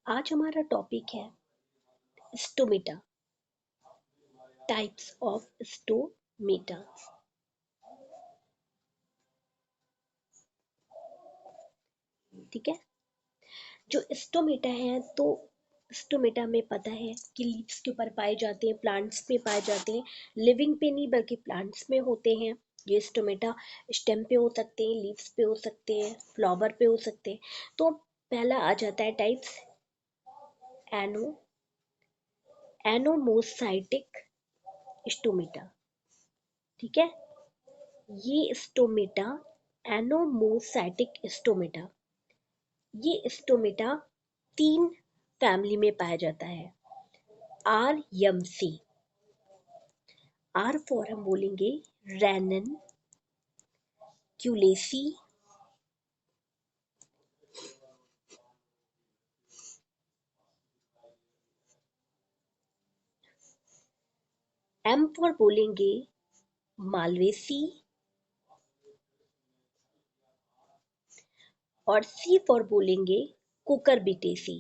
आज हमारा टॉपिक है स्टोमेटा, टाइप्स ऑफ स्टोमेटा। ठीक है, जो स्टोमेटा है तो स्टोमेटा में पता है कि लीव्स के ऊपर पाए जाते हैं, प्लांट्स पे पाए जाते हैं, लिविंग पे नहीं बल्कि प्लांट्स में होते हैं। ये स्टोमेटा स्टेम पे हो सकते हैं, लीव्स पे हो सकते हैं, फ्लावर पे हो सकते हैं। तो पहला आ जाता है टाइप्स एनो एनोमोसाइटिक स्टोमेटा। ठीक है, ये स्टोमेटा एनोमोसाइटिक स्टोमेटा, ये स्टोमेटा 3 फैमिली में पाया जाता है। R M C, R for हम बोलेंगे रैनन क्यूलेसी, एम फॉर बोलेंगे मालवेसी और सी फॉर बोलेंगे कुकरबिटेसी।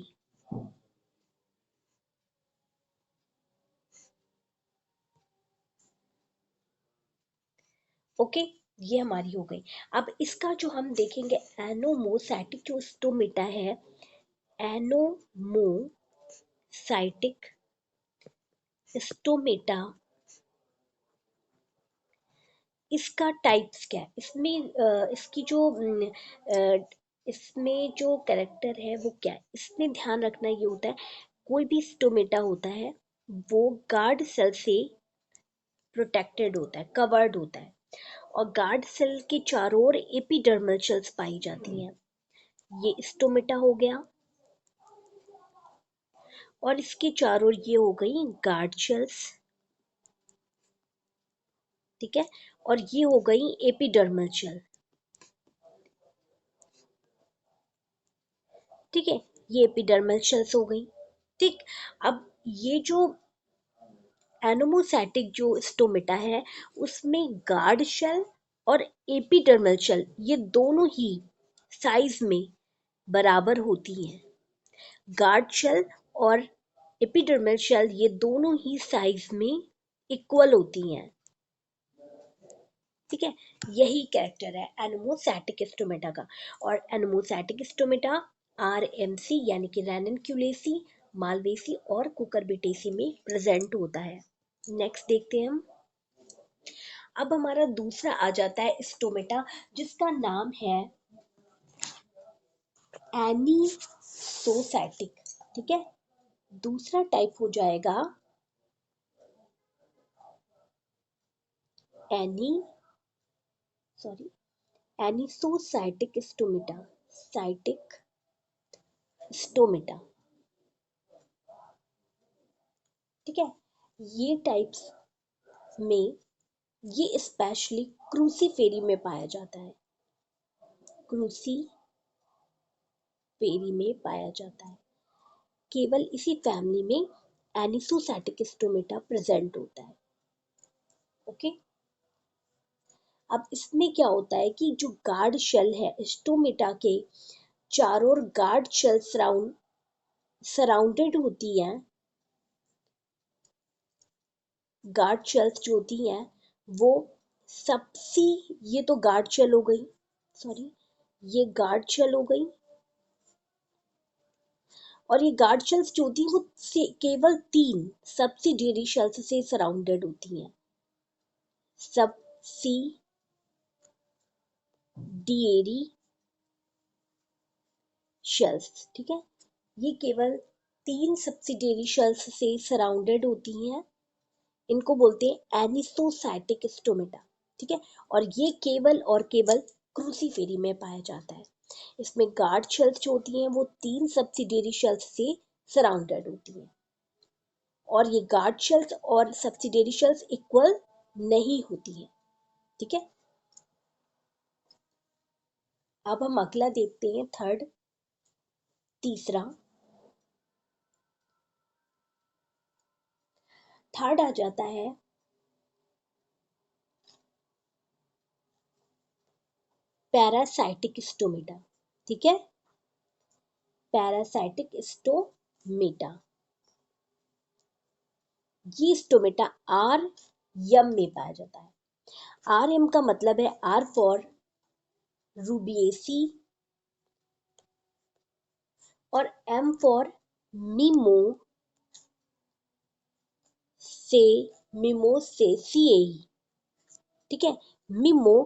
ओके, ये हमारी हो गई। अब इसका जो हम देखेंगे एनोमोसैटिक जो स्टोमेटा है, एनोमोसाइटिक स्टोमेटा, इसका टाइप्स क्या है, इसमें इसकी जो इसमें जो कैरेक्टर है वो क्या है, इसमें ध्यान रखना ये होता है कोई भी स्टोमेटा होता है वो गार्ड सेल से प्रोटेक्टेड होता है, कवर्ड होता है, और गार्ड सेल के चारों ओर एपिडर्मल सेल्स पाई जाती हैं। ये स्टोमेटा हो गया, और इसके चारों ओर ये हो गई गार्ड सेल्स। ठीक है, और ये हो गई एपिडर्मल सेल। ठीक है, ये एपिडर्मल सेल्स हो गई। ठीक, अब ये जो एनोमोसैटिक जो स्टोमेटा है उसमें गार्ड शेल और एपिडर्मल शेल ये दोनों ही साइज में बराबर होती हैं। गार्ड शेल और एपिडर्मल शेल ये दोनों ही साइज में इक्वल होती हैं। ठीक है, यही कैरेक्टर है एनोमोसैटिक स्टोमेटा का। और एनोमोसैटिक स्टोमेटा आरएमसी यानी कि रैननक्यूलेसी, मालवेसी और कुकरबिटेसी में प्रेजेंट होता है। नेक्स्ट देखते हैं हम। अब हमारा दूसरा आ जाता है स्टोमेटा जिसका नाम है एनिसोसैटिक। ठीक है, दूसरा टाइप हो जाएगा एनी sorry anisocytic stomata, cytic stomata. ठीक है, ये टाइप्स में ये स्पेशली क्रूसीफेरी में पाया जाता है, क्रूसीफेरी में पाया जाता है। केवल इसी फैमिली में एनिसोसैटिक स्टोमेटा प्रेजेंट होता है। ओके, अब इसमें क्या होता है कि जो गार्ड शेल है स्टोमेटा के चारों ओर गार्ड शेल सराउंडेड होती हैं। गार्ड शेल्स जो होती हैं वो सबसी, ये तो गार्ड शेल हो गई, सॉरी ये गार्ड शेल हो गई, और ये गार्ड शेल्स जो होती हैं वो केवल 3 सब्सिडियरी शेल्स से सराउंडेड होती हैं। सब्सिडियरी शेल्स, ठीक है, ये केवल 3 सब्सिडियरी शेल्स से सराउंडेड होती हैं। इनको बोलते हैं एनिसोसैटिक स्टोमेटा। ठीक है, और ये केवल और केवल क्रूसीफेरी में पाया जाता है। इसमें गार्ड शेल्स जो होती हैं वो 3 सब्सिडियरी शेल्स से सराउंडेड होती हैं, और ये गार्ड शेल्स और सब्सिडियरी शेल्स इक्वल नहीं होती है। ठीक है, अब हम अगला देखते हैं तीसरा थर्ड आ जाता है पैरासाइटिक स्टोमेटा। ठीक है, पैरासाइटिक स्टोमेटा। मेटा। ये स्टोमेटा आर यम में पाया जाता है। आर एम का मतलब है आर फॉर रूबिएसी और एम फॉर मीमो से मिमोसेसिएई। ठीक है, मिमोसेसिएई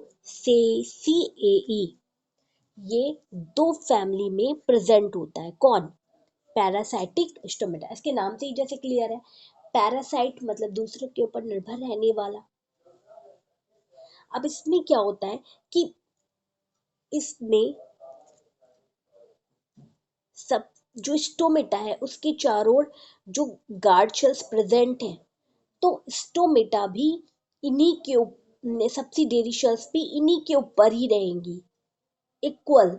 ये दो फैमिली में प्रेजेंट होता है। कौन? Parasitic stomata. इसके नाम से ही जैसे क्लियर है, पैरासाइट मतलब दूसरों के ऊपर निर्भर रहने वाला। अब इसमें क्या होता है कि इसमें सब जो स्टोमेटा है उसके चारों ओर जो गार्ड शेल्स प्रेजेंट हैं, तो स्टोमेटा भी इन्हीं के सब्सिडियरी शेल्स भी इन्हीं के ऊपर ही रहेंगी, इक्वल।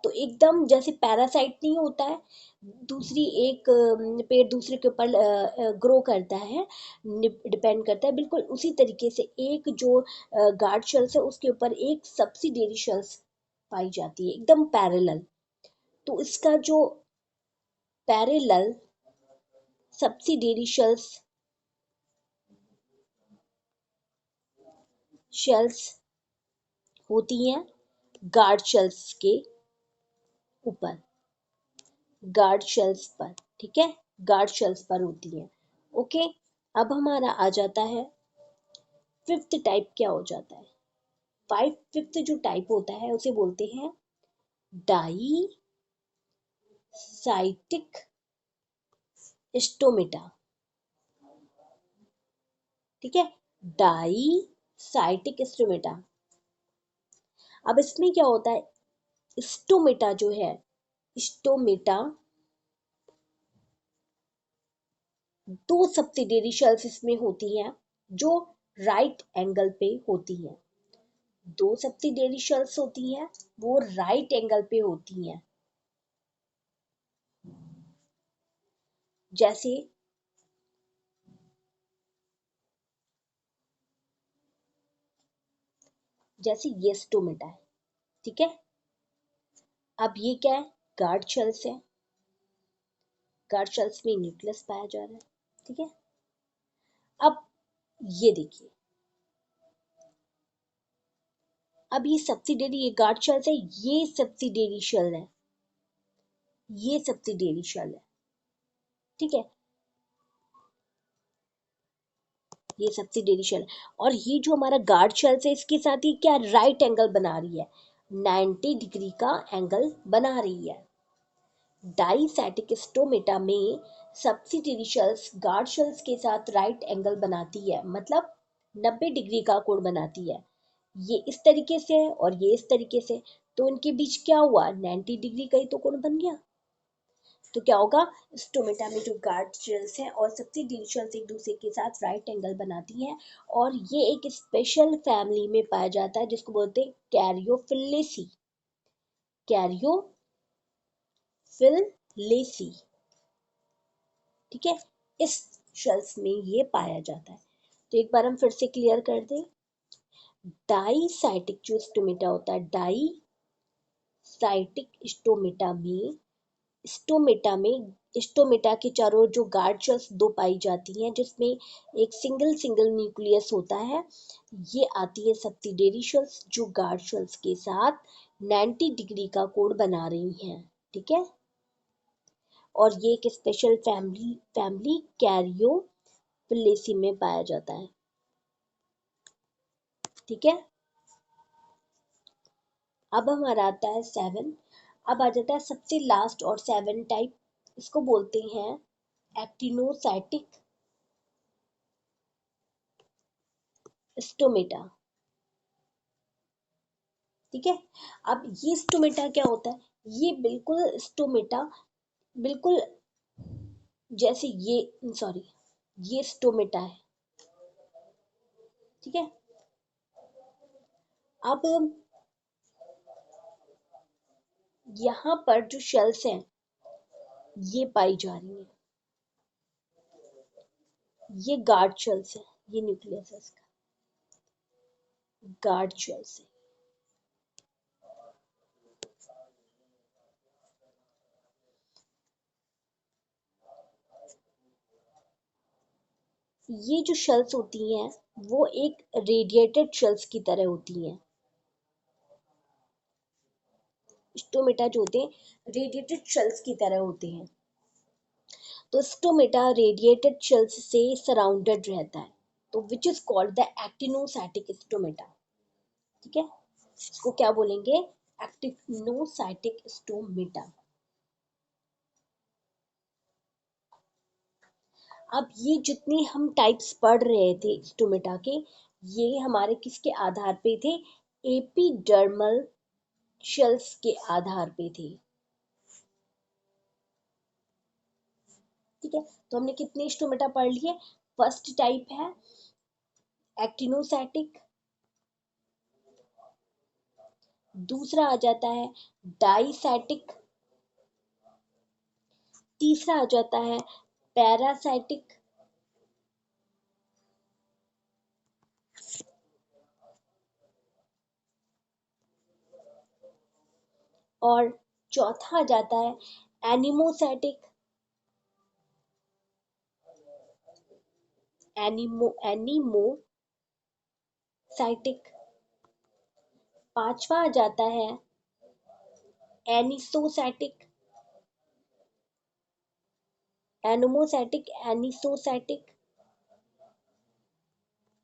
तो एकदम जैसे पैरासाइट नहीं होता है, दूसरी एक पेड़ दूसरे के ऊपर ग्रो करता है, डिपेंड करता है, बिल्कुल उसी तरीके से एक जो गार्ड शेल्स है उसके ऊपर एक सब्सिडियरी शेल्स पाई जाती है, एकदम पैरेलल। तो इसका जो पैरेलल सब्सिडियरी शेल्स होती हैं गार्ड शेल्स के ऊपर, गार्ड शेल्स पर। ठीक है, गार्ड शेल्स पर होती हैं। ओके, अब हमारा आ जाता है फिफ्थ टाइप। क्या हो जाता है? फिफ्थ जो टाइप होता है उसे बोलते हैं डाई साइटिक स्टोमेटा। ठीक है, डाई साइटिक स्टोमेटा। अब इसमें क्या होता है, स्टोमेटा जो है, स्टोमेटा दो सब्सिडियरी शेल्स इसमें होती हैं जो राइट एंगल पे होती हैं। दो सब्सिडियरी शेल्स होती हैं, वो राइट एंगल पे होती हैं। जैसे जैसे ये स्टोमेटा है। ठीक है, अब ये क्या है? गार्ड शेल्स है। गार्ड शेल्स में न्यूक्लियस पाया जा रहा है। ठीक है, अब ये देखिए, अब ये सब्सिडियरी, ये गार्ड शेल्स है, ये सब्सिडियरी शेल है, ये सब्सिडियरी शेल है। ठीक है, ये सब्सिडियरी शेल, और ये जो हमारा गार्ड शेल्स है इसके साथ ये क्या राइट एंगल बना रही है, 90 डिग्री का एंगल बना रही है। डाइसैटिक स्टोमेटा में सब्सिडियरी शेल्स गार्ड शेल्स के साथ राइट एंगल बनाती है, मतलब 90 डिग्री का कोण बनाती है। ये इस तरीके से है और ये इस तरीके से, तो इनके बीच क्या हुआ, 90 डिग्री का ही तो कोण बन गया। तो क्या होगा, स्टोमेटा में जो गार्ड शेल्स हैं और सब्सिडियरी शेल्स एक दूसरे के साथ राइट एंगल बनाती हैं, और ये एक स्पेशल फैमिली में पाया जाता है जिसको बोलते हैं कैरियोफिलेसी। कैरियोफिलेसी। ठीक है, इस शेल्स में ये पाया जाता है। तो एक बार हम फिर से क्लियर कर दें, डाइसैटिक जो स्टोमेटा होता है, डाइसैटिक स्टोमेटा के चारों ओर जो गार्ड शेल्स दो पाई जाती हैं जिसमें एक सिंगल सिंगल न्यूक्लियस होता है, ये आती है सब्सिडियरी शेल्स जो गार्ड शेल्स के साथ 90 डिग्री का कोण बना रही हैं। ठीक है, और ये एक स्पेशल फैमिली कैरियोफिलेसी में पाया जाता है। ठीक है, अब हमारा आता है 7। अब आ जाता है सबसे लास्ट और 7 टाइप, इसको बोलते हैं एक्टिनोसाइटिक स्टोमेटा। ठीक है, अब ये स्टोमेटा क्या होता है, ये बिल्कुल स्टोमेटा बिल्कुल जैसे ये, सॉरी, ये स्टोमेटा है। ठीक है, अब यहाँ पर जो शेल्स हैं ये पाई जा रही है, ये गार्ड शेल्स है, ये न्यूक्लियस है इसका, गार्ड शेल्स है। ये जो शेल्स होती हैं वो एक रेडिएटेड शेल्स की तरह होती हैं। स्टोमेटा जो होते हैं रेडिएटेड शेल्स की तरह होते हैं। तो स्टोमेटा रेडिएटेड शेल्स से सराउंडेड रहता है, तो which is called the actinocytic stomata. ठीक है, इसको क्या बोलेंगे? Actinocytic stomata. अब ये जितनी हम टाइप्स पढ़ रहे थे स्टोमेटा के, ये हमारे किसके आधार पे थे? एपिडर्मल शेल्स के आधार पे थे। ठीक है, तो हमने कितने स्टोमेटा पढ़ लिए? फर्स्ट टाइप है एक्टिनोसाइटिक, दूसरा आ जाता है डाइसैटिक, तीसरा आ जाता है पैरासाइटिक, और चौथा आ जाता है एनिमोसाइटिक। एनिमोसाइटिक। पांचवा आ जाता है एनिसोसाइटिक। एनोमोसाइटिक, एनिसोसाइटिक।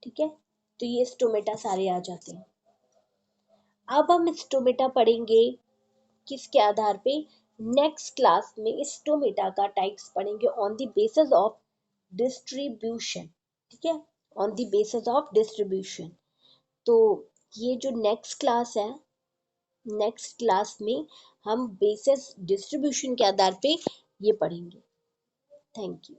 ठीक है, तो ये स्टोमेटा सारे आ जाते हैं। अब हम स्टोमेटा पढ़ेंगे किसके आधार पे? नेक्स्ट क्लास में स्टोमेटा का टाइप्स पढ़ेंगे on the basis of distribution. ठीक है, on the basis of distribution. तो ये जो नेक्स्ट क्लास है, नेक्स्ट क्लास में हम बेसिस डिस्ट्रीब्यूशन के आधार पे ये पढ़ेंगे। Thank you.